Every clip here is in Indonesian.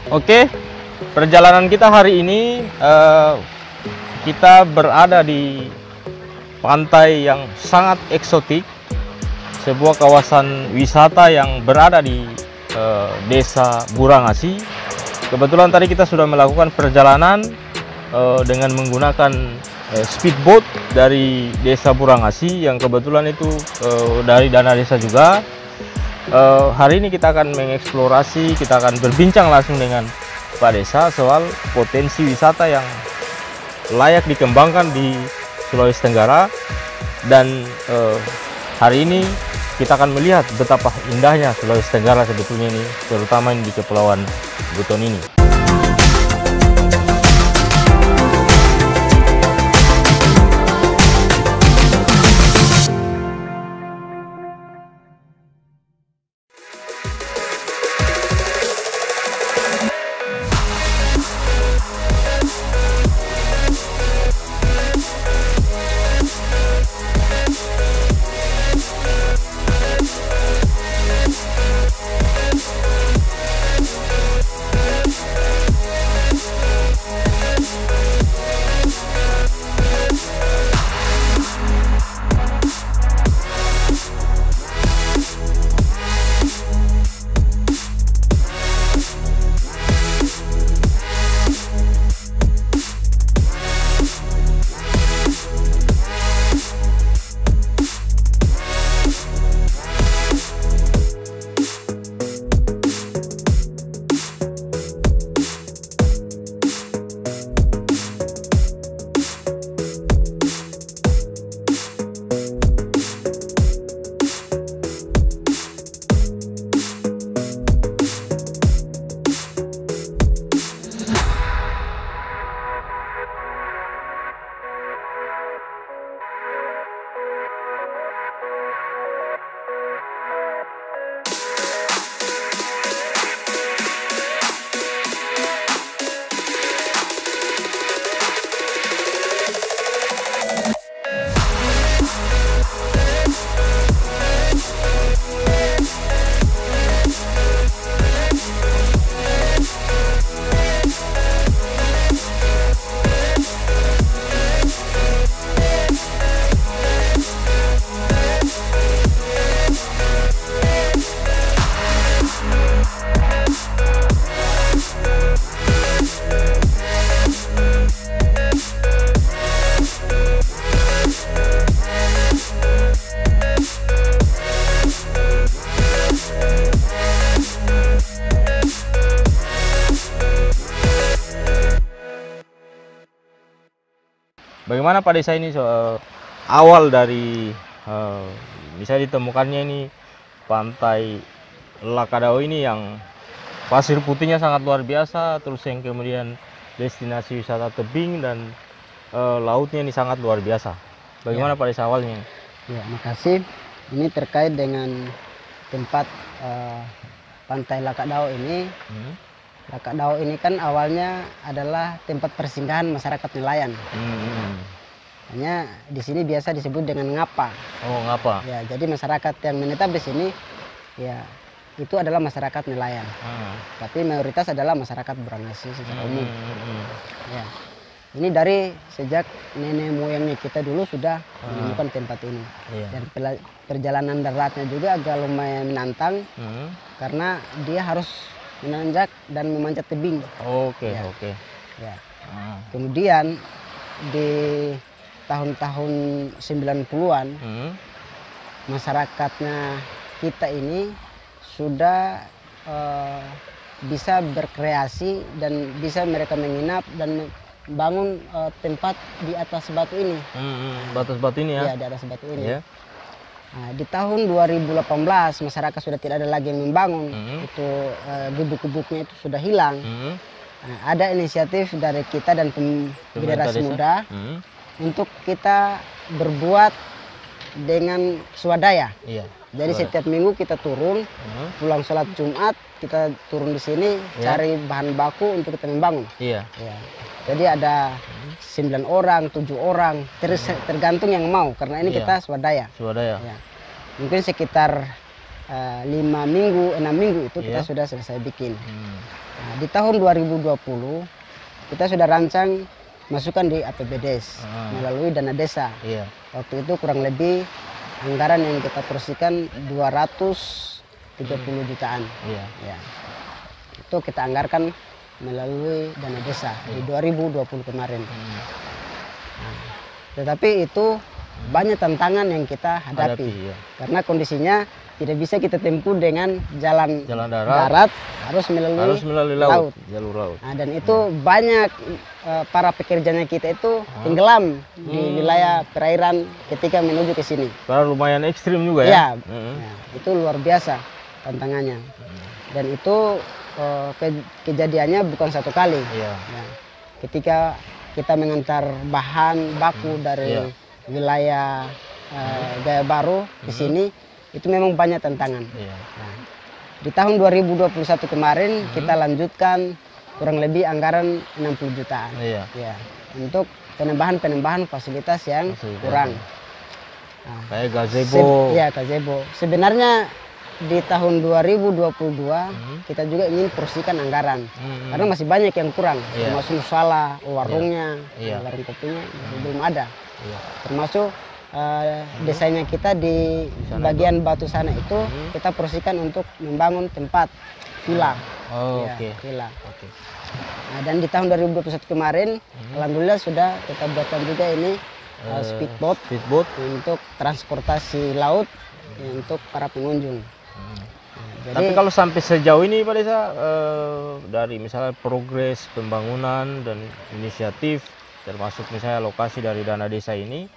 Oke, perjalanan kita hari ini kita berada di pantai yang sangat eksotik, sebuah kawasan wisata yang berada di Desa Burangasi. Kebetulan tadi kita sudah melakukan perjalanan dengan menggunakan speedboat dari Desa Burangasi yang kebetulan itu dari dana desa juga. Hari ini kita akan mengeksplorasi, kita akan berbincang langsung dengan Pak Desa soal potensi wisata yang layak dikembangkan di Sulawesi Tenggara. Dan hari ini kita akan melihat betapa indahnya Sulawesi Tenggara sebetulnya ini, terutama di Kepulauan Buton ini. Bagaimana Pak Desa ini awal dari bisa ditemukannya ini pantai Lakadao ini yang pasir putihnya sangat luar biasa, terus yang kemudian destinasi wisata tebing dan lautnya ini sangat luar biasa. Bagaimana Pak Desa awalnya? Ya, makasih. Ini terkait dengan tempat pantai Lakadao ini. Lakadao ini kan awalnya adalah tempat persinggahan masyarakat nelayan. Hanya di sini biasa disebut dengan ngapa. Oh, ngapa? Ya, jadi masyarakat yang menetap di sini ya itu adalah masyarakat nelayan. Tapi mayoritas adalah masyarakat Burangasi secara umum. Ya. Ini dari sejak nenek moyangnya kita dulu sudah menemukan tempat ini. Dan perjalanan daratnya juga agak lumayan menantang karena dia harus menanjak dan memanjat tebing. Oke. Ya. Kemudian di tahun-tahun 90-an masyarakatnya kita ini sudah bisa berkreasi dan bisa mereka menginap dan bangun tempat di atas batu ini. Batas batu ini ya? Ya, di atas batu ini. Nah, di tahun 2018 masyarakat sudah tidak ada lagi yang membangun, itu gubuk-gubuknya itu sudah hilang. Nah, ada inisiatif dari kita dan generasi muda untuk kita berbuat dengan swadaya. Jadi setiap minggu kita turun, pulang sholat Jumat kita turun di sini cari bahan baku untuk kita membangun. Jadi ada 9 orang, 7 orang, tergantung yang mau, karena ini kita swadaya. Swadaya. Mungkin sekitar 5 minggu, 6 minggu itu kita sudah selesai bikin. Nah, di tahun 2020 kita sudah rancang masukkan di APBDes melalui dana desa. Waktu itu kurang lebih anggaran yang kita porsikan 230 jutaan. Ya. Itu kita anggarkan melalui dana desa di 2020 kemarin. Nah, tetapi itu banyak tantangan yang kita hadapi, karena kondisinya tidak bisa kita tempuh dengan jalan darat, harus melalui laut. Jalur laut. Nah, dan itu banyak para pekerjanya kita itu tenggelam di wilayah perairan ketika menuju ke sini. Karena lumayan ekstrim juga ya. Ya, itu luar biasa tantangannya. Dan itu kejadiannya bukan satu kali. Ya, ketika kita mengantar bahan baku dari wilayah Gaya Baru ke sini, itu memang banyak tantangan. Nah, di tahun 2021 kemarin kita lanjutkan kurang lebih anggaran 60 jutaan ya, untuk penambahan fasilitas yang kurang. Nah, kayak gazebo. Gazebo. Sebenarnya di tahun 2022 kita juga ingin porsikan anggaran, karena masih banyak yang kurang, termasuk musala, warungnya, warung kopinya belum ada. Termasuk desainnya kita di bagian batu sana itu kita porsikan untuk membangun tempat villa. Villa. Nah, dan di tahun 2021 kemarin alhamdulillah sudah kita buatkan juga ini speedboat untuk transportasi laut untuk para pengunjung. Jadi, tapi kalau sampai sejauh ini Pak Desa, dari misalnya progres pembangunan dan inisiatif termasuk misalnya lokasi dari dana desa ini,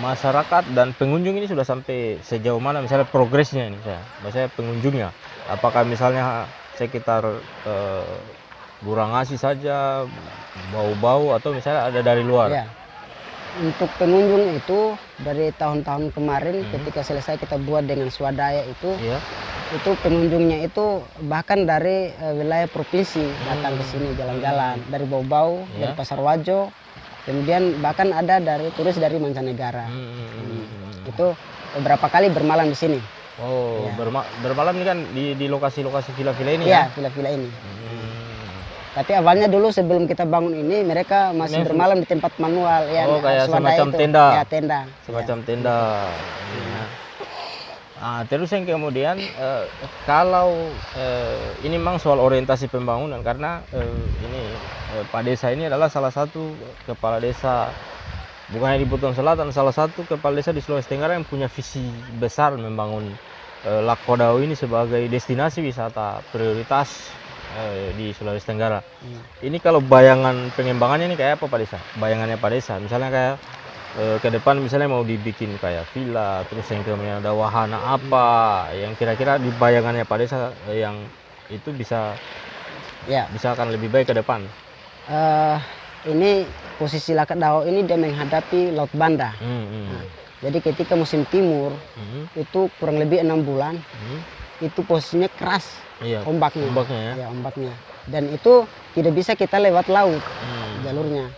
masyarakat dan pengunjung ini sudah sampai sejauh mana misalnya progresnya ini, misalnya pengunjungnya, apakah misalnya sekitar Burangasi saja, bau-bau, atau misalnya ada dari luar? Untuk pengunjung itu dari tahun-tahun kemarin ketika selesai kita buat dengan swadaya itu pengunjungnya itu bahkan dari wilayah provinsi datang ke sini jalan-jalan, dari Bau-Bau, dari Pasar Wajo, kemudian bahkan ada dari turis dari mancanegara. Itu beberapa kali bermalam di sini. Bermalam ini kan di lokasi-lokasi villa-villa ini ya? Villa-villa ini. Tapi awalnya dulu sebelum kita bangun ini mereka masih bermalam di tempat manual kayak semacam tenda. Semacam tenda. Nah, terus yang kemudian kalau ini memang soal orientasi pembangunan, karena ini Pak Desa ini adalah salah satu kepala desa bukan hanya di Buton Selatan, salah satu kepala desa di Sulawesi Tenggara yang punya visi besar membangun Lakodao ini sebagai destinasi wisata prioritas di Sulawesi Tenggara. Ini kalau bayangan pengembangannya ini kayak apa Pak Desa? Bayangannya Pak Desa, misalnya kayak ke depan misalnya mau dibikin kayak villa, terus yang kemudian ada wahana apa yang kira-kira di bayangannya Pak Desa yang itu bisa akan lebih baik ke depan. Ini posisi Lakodao ini dia menghadapi Laut Banda. Nah, jadi ketika musim timur itu kurang lebih 6 bulan itu posisinya keras. Ombaknya. Dan itu tidak bisa kita lewat laut jalurnya.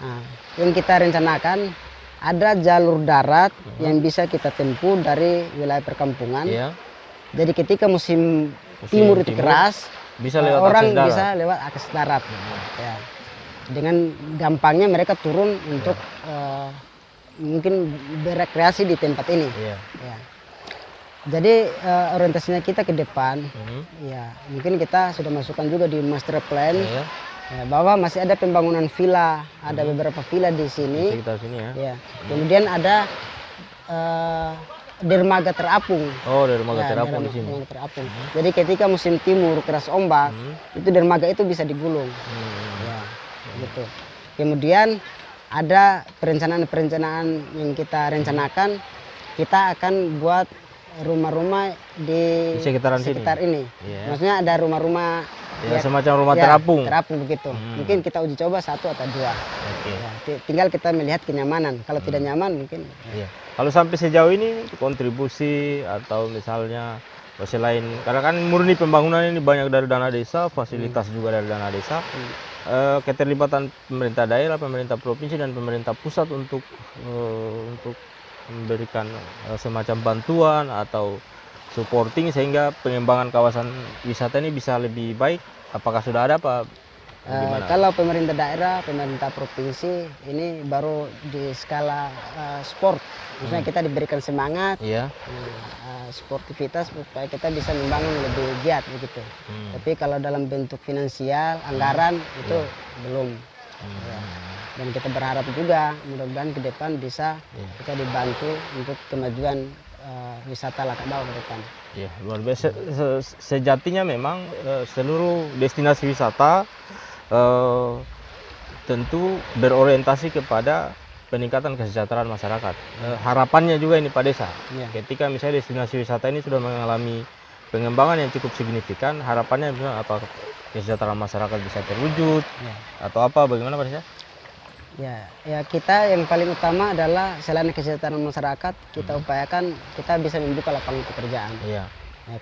Nah, yang kita rencanakan ada jalur darat yang bisa kita tempuh dari wilayah perkampungan. Jadi ketika musim timur itu keras, orang bisa lewat akses darat. Dengan gampangnya mereka turun untuk mungkin berekreasi di tempat ini. Jadi orientasinya kita ke depan, mungkin kita sudah masukkan juga di master plan bahwa masih ada pembangunan villa, ada beberapa villa di sini. Kemudian ada dermaga terapung. Dermaga terapung di sini. Jadi ketika musim timur keras ombak, itu dermaga itu bisa digulung. Gitu. Kemudian ada perencanaan yang kita rencanakan, kita akan buat rumah-rumah di sekitar ini. Maksudnya ada rumah-rumah semacam rumah terapung begitu. Mungkin kita uji coba 1 atau 2. Tinggal kita melihat kenyamanan. Kalau tidak nyaman mungkin kalau sampai sejauh ini kontribusi atau misalnya selain, karena kan murni pembangunan ini banyak dari dana desa, fasilitas juga dari dana desa, keterlibatan pemerintah daerah, pemerintah provinsi dan pemerintah pusat untuk memberikan semacam bantuan atau supporting sehingga pengembangan kawasan wisata ini bisa lebih baik? Apakah sudah ada apa gimana? Kalau pemerintah daerah, pemerintah provinsi ini baru di skala sport, maksudnya kita diberikan semangat, Iya. sportivitas supaya kita bisa membangun lebih giat begitu. Tapi kalau dalam bentuk finansial, anggaran itu belum. Ya. Dan kita berharap juga mudah-mudahan ke depan bisa kita dibantu untuk kemajuan wisata Lakadao ke depan. Ya, luar biasa. Sejatinya memang seluruh destinasi wisata tentu berorientasi kepada peningkatan kesejahteraan masyarakat. Harapannya juga ini Pak Desa, ketika misalnya destinasi wisata ini sudah mengalami pengembangan yang cukup signifikan, harapannya misalnya apa kesejahteraan masyarakat bisa terwujud atau apa, bagaimana Pak Desa? Ya kita yang paling utama adalah selain kesejahteraan masyarakat, kita upayakan kita bisa membuka lapangan pekerjaan. Ya,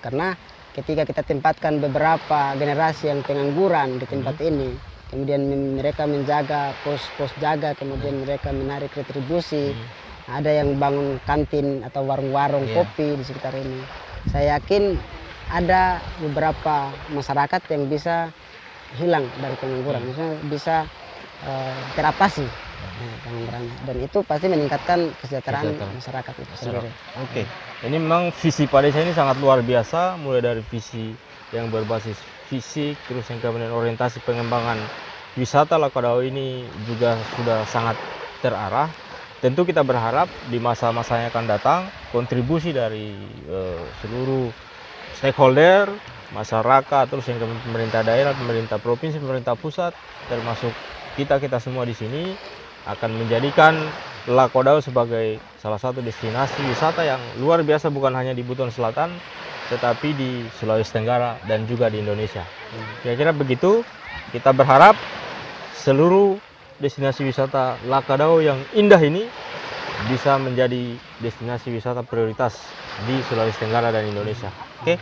karena ketika kita tempatkan beberapa generasi yang pengangguran di tempat ini, kemudian mereka menjaga pos-pos jaga, kemudian mereka menarik retribusi, ada yang bangun kantin atau warung-warung kopi di sekitar ini. Saya yakin ada beberapa masyarakat yang bisa hilang dari pengangguran, misalnya bisa teratasi penganggurannya, dan itu pasti meningkatkan kesejahteraan masyarakat itu sendiri. Oke, ini memang visi Pak Desa ini sangat luar biasa, mulai dari visi yang berbasis fisik, terus yang kemudian orientasi pengembangan wisata Lakadao ini juga sudah sangat terarah. Tentu kita berharap di masa-masa yang akan datang kontribusi dari seluruh stakeholder, masyarakat, terus yang pemerintah daerah, pemerintah provinsi, pemerintah pusat, termasuk kita semua di sini akan menjadikan Lakadao sebagai salah satu destinasi wisata yang luar biasa, bukan hanya di Buton Selatan, tetapi di Sulawesi Tenggara dan juga di Indonesia. Kira-kira begitu. Kita berharap seluruh destinasi wisata Lakadao yang indah ini bisa menjadi destinasi wisata prioritas di Sulawesi Tenggara dan Indonesia. Oke.